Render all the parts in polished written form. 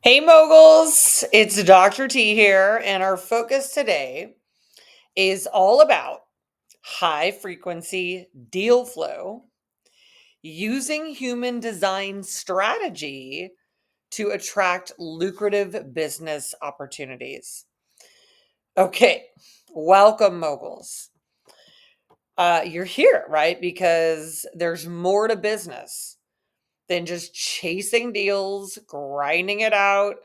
Hey Moguls, it's Dr. T here, and our focus today is all about high frequency deal flow using human design strategy to attract lucrative business opportunities. Okay, welcome, Moguls. You're here, right? Because there's more to business than just chasing deals, grinding it out,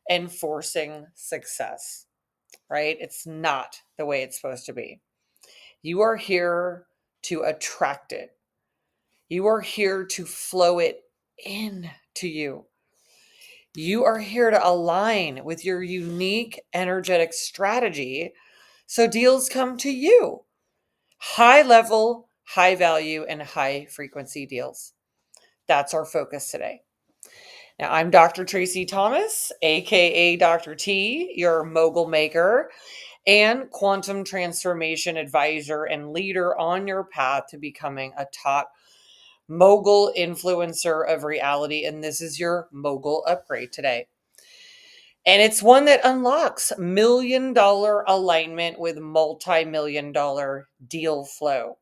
and forcing success. Right? It's not the way it's supposed to be. You are here to attract it. You are here to flow it in to you. You are here to align with your unique energetic strategy so deals come to you. High level, high value, and high frequency deals. That's our focus today. Now, I'm Dr. Tracy Thomas, aka Dr. T, your mogul maker and quantum transformation advisor and leader on your path to becoming a top mogul influencer of reality. And this is your mogul upgrade today. And it's one that unlocks $1 million alignment with multi-million-dollar deal flow.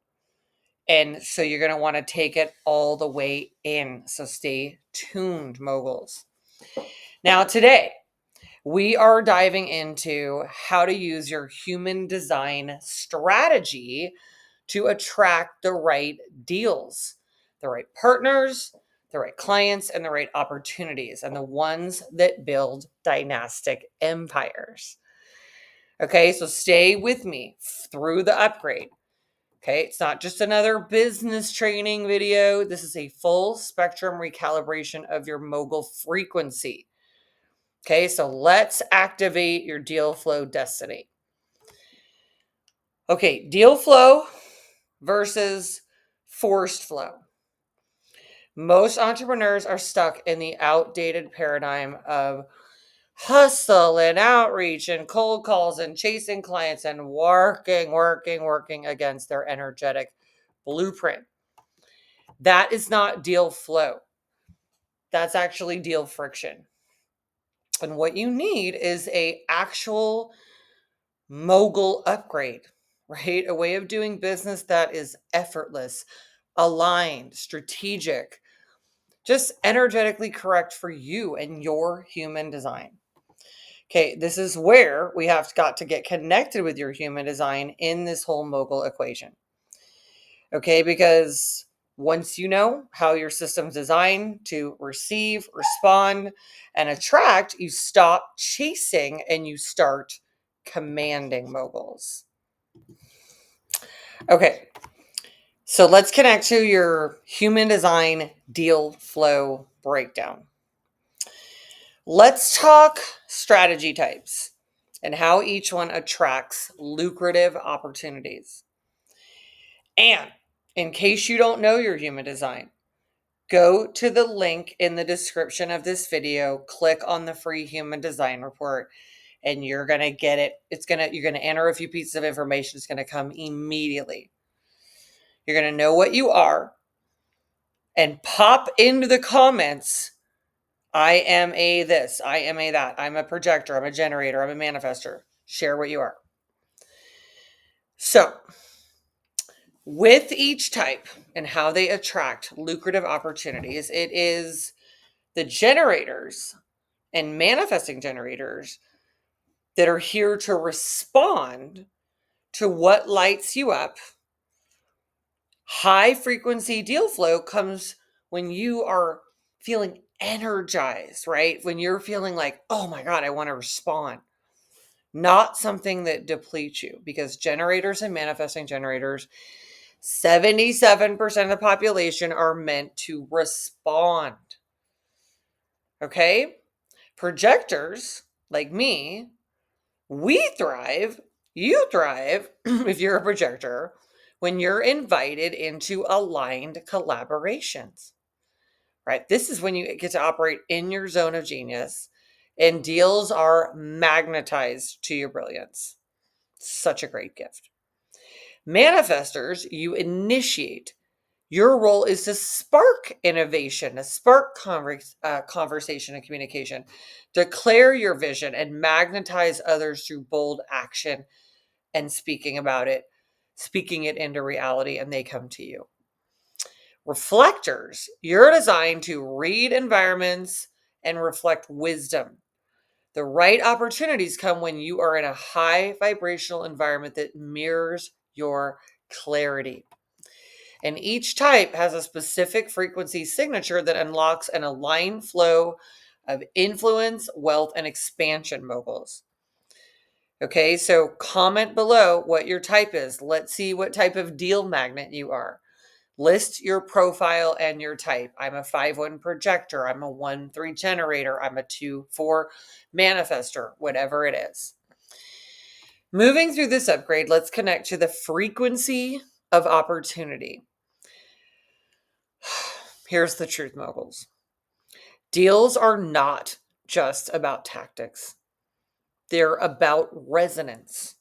And so you're going to want to take it all the way in. So stay tuned, moguls. Now, today, we are diving into how to use your human design strategy to attract the right deals, the right partners, the right clients, and the right opportunities, and the ones that build dynastic empires. Okay, so stay with me through the upgrade. Okay, it's not just another business training video. This is a full spectrum recalibration of your mogul frequency. Okay, so let's activate your deal flow destiny. Okay, deal flow versus forced flow. Most entrepreneurs are stuck in the outdated paradigm of hustle and outreach and cold calls and chasing clients and working against their energetic blueprint. That is not deal flow. That's actually deal friction. And what you need is a actual mogul upgrade, right? A way of doing business that is effortless, aligned, strategic, just energetically correct for you and your human design. Okay, this is where we have got to get connected with your human design in this whole mogul equation. Okay, because once you know how your system's designed to receive, respond, and attract, you stop chasing and you start commanding moguls. Okay, so let's connect to your human design deal flow breakdown. Let's talk strategy types and how each one attracts lucrative opportunities. And in case you don't know your human design, go to the link in the description of this video, click on the free human design report, and you're going to get it. You're going to enter a few pieces of information. It's going to come immediately. You're going to know what you are and pop into the comments. I am a this, I am a that, I'm a projector, I'm a generator, I'm a manifester. Share what you are. So, with each type and how they attract lucrative opportunities, it is the generators and manifesting generators that are here to respond to what lights you up. High frequency deal flow comes when you are feeling energized, right? When you're feeling like, oh my God, I want to respond. Not something that depletes you, because generators and manifesting generators, 77% of the population are meant to respond. Okay? Projectors, like me, we thrive, you thrive, if you're a projector, when you're invited into aligned collaborations, right? This is when you get to operate in your zone of genius and deals are magnetized to your brilliance. Such a great gift. Manifestors, you initiate, Your role is to spark innovation, to spark conversation and communication, declare your vision, and magnetize others through bold action and speaking about it, speaking it into reality, and they come to you. Reflectors, you're designed to read environments and reflect wisdom. The right opportunities come when you are in a high vibrational environment that mirrors your clarity. And each type has a specific frequency signature that unlocks an aligned flow of influence, wealth, and expansion, moguls. Okay, so comment below what your type is. Let's see what type of deal magnet you are. List your profile and your type. I'm a 5-1 projector. I'm a 1-3 generator. I'm a 2-4 manifester, whatever it is. Moving through this upgrade, let's connect to the frequency of opportunity. Here's the truth, moguls. Deals are not just about tactics. They're about resonance.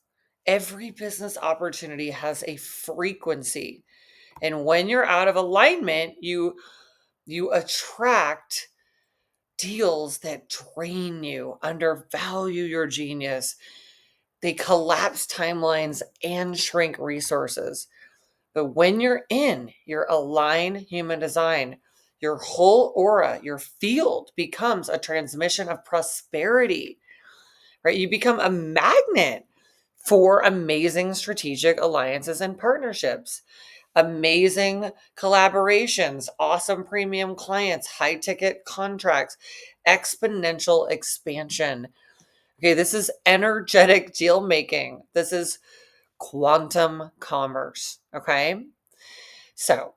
Every business opportunity has a frequency. And when you're out of alignment, you attract deals that drain you, undervalue your genius. They collapse timelines and shrink resources. But when you're in your aligned human design, your whole aura, your field becomes a transmission of prosperity, right? You become a magnet for amazing strategic alliances and partnerships, amazing collaborations, awesome premium clients, high ticket contracts, exponential expansion. Okay, this is energetic deal making. This is quantum commerce. Okay, so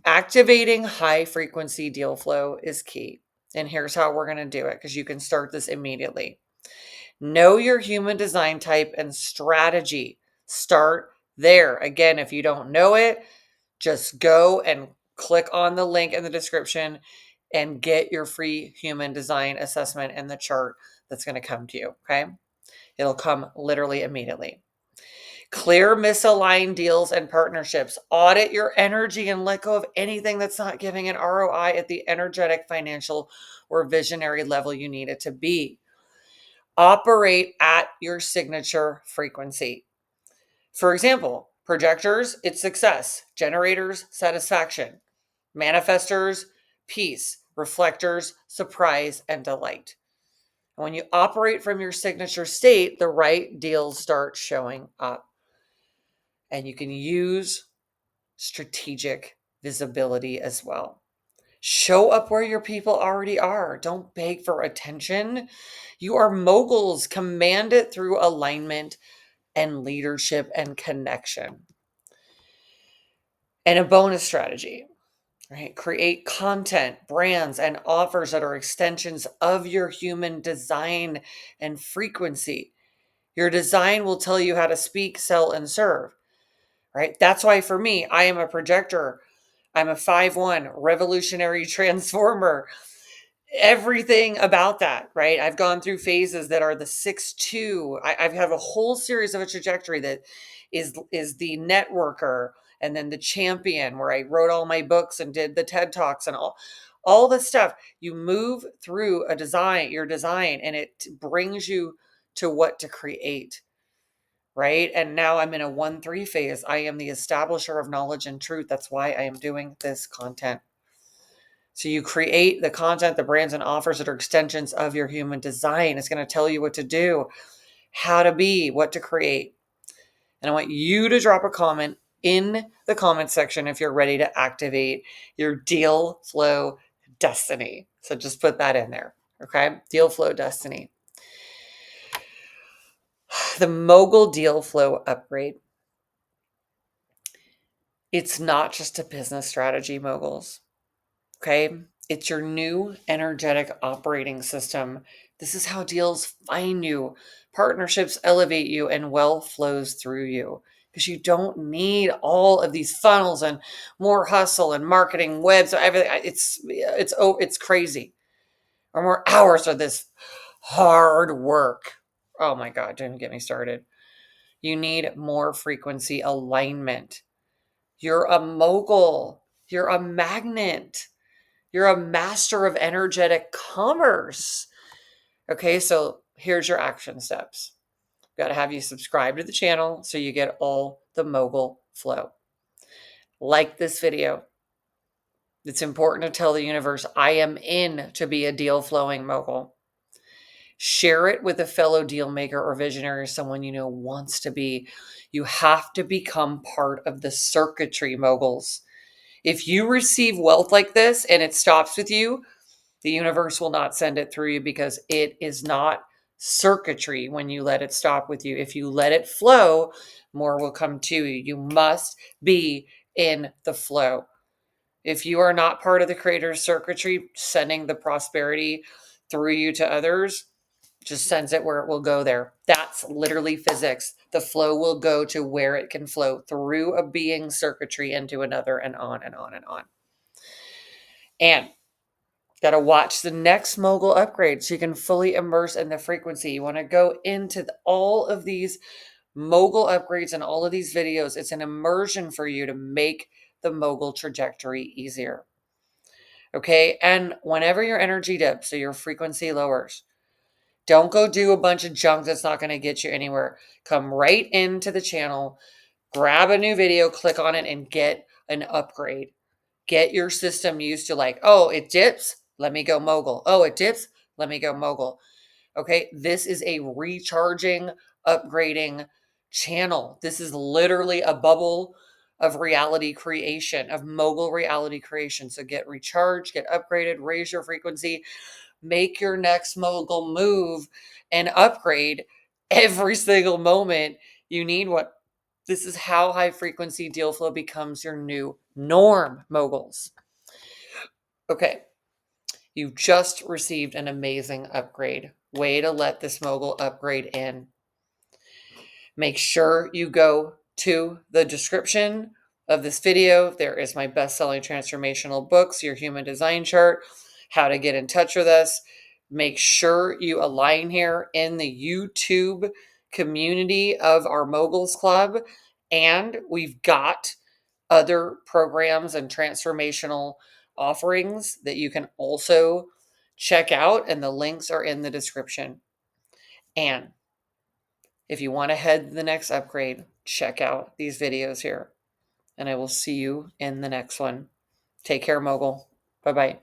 activating high frequency deal flow is key. And here's how we're going to do it because you can start this immediately. Know your human design type and strategy. Start there. Again, if you don't know it, just go and click on the link in the description and get your free human design assessment and the chart that's going to come to you. Okay. It'll come literally immediately. Clear misaligned deals and partnerships. Audit your energy and let go of anything that's not giving an ROI at the energetic, financial, or visionary level you need it to be. Operate at your signature frequency. For example, projectors, it's success. Generators, satisfaction. Manifestors, peace. Reflectors, surprise and delight. And when you operate from your signature state, the right deals start showing up. And you can use strategic visibility as well. Show up where your people already are. Don't beg for attention. You are moguls. Command it through alignment and leadership and connection. And a bonus strategy, right? Create content, brands, and offers that are extensions of your human design and frequency. Your design will tell you how to speak, sell, and serve, right? That's why for me, I am a projector. I'm a 5-1 revolutionary transformer. Everything about that, right? I've gone through phases that are the 6-2. I've had a whole series of a trajectory that is the networker and then the champion, where I wrote all my books and did the TED Talks and all this stuff. You move through your design, and it brings you to what to create, right? And now I'm in a 1-3 phase. I am the establisher of knowledge and truth. That's why I am doing this content. So you create the content, the brands and offers that are extensions of your human design. It's going to tell you what to do, how to be, what to create. And I want you to drop a comment in the comment section if you're ready to activate your deal flow destiny. So just put that in there. Okay. Deal flow destiny. The Mogul deal flow upgrade. It's not just a business strategy, moguls. Okay. It's your new energetic operating system. This is how deals find you, partnerships elevate you, and wealth flows through you. Because you don't need all of these funnels and more hustle and marketing, webs, everything. It's crazy. Or more hours of this hard work. Oh my God, don't get me started. You need more frequency alignment. You're a mogul. You're a magnet. You're a master of energetic commerce. Okay, so here's your action steps. Got to have you subscribe to the channel so you get all the Mogul flow. Like this video. It's important to tell the universe, I am in to be a deal flowing mogul. Share it with a fellow deal maker or visionary, someone you know wants to be. You have to become part of the circuitry, moguls. If you receive wealth like this and it stops with you, the universe will not send it through you because it is not circuitry when you let it stop with you. If you let it flow, more will come to you. You must be in the flow. If you are not part of the creator's circuitry, sending the prosperity through you to others, just sends it where it will go there. That's literally physics. The flow will go to where it can flow through a being's circuitry into another and on and on and on. And got to watch the next mogul upgrade so you can fully immerse in the frequency. You want to go into all of these mogul upgrades and all of these videos. It's an immersion for you to make the mogul trajectory easier. Okay. And whenever your energy dips, so your frequency lowers, don't go do a bunch of junk that's not going to get you anywhere. Come right into the channel, grab a new video, click on it, and get an upgrade. Get your system used to like, oh, it dips, let me go mogul. Oh, it dips, let me go mogul. Okay, this is a recharging, upgrading channel. This is literally a bubble of reality creation, of mogul reality creation. So get recharged, get upgraded, raise your frequency, make your next mogul move and upgrade every single moment. You need what? This is how high frequency deal flow becomes your new norm, moguls. Okay, you just received an amazing upgrade. Way to let this mogul upgrade in. Make sure you go to the description of this video. There is my best-selling transformational books, your human design chart, how to get in touch with us. Make sure you align here in the YouTube community of our Moguls Club. And we've got other programs and transformational offerings that you can also check out, and the links are in the description. And if you want to head to the next upgrade, check out these videos here. And I will see you in the next one. Take care, Mogul. Bye-bye.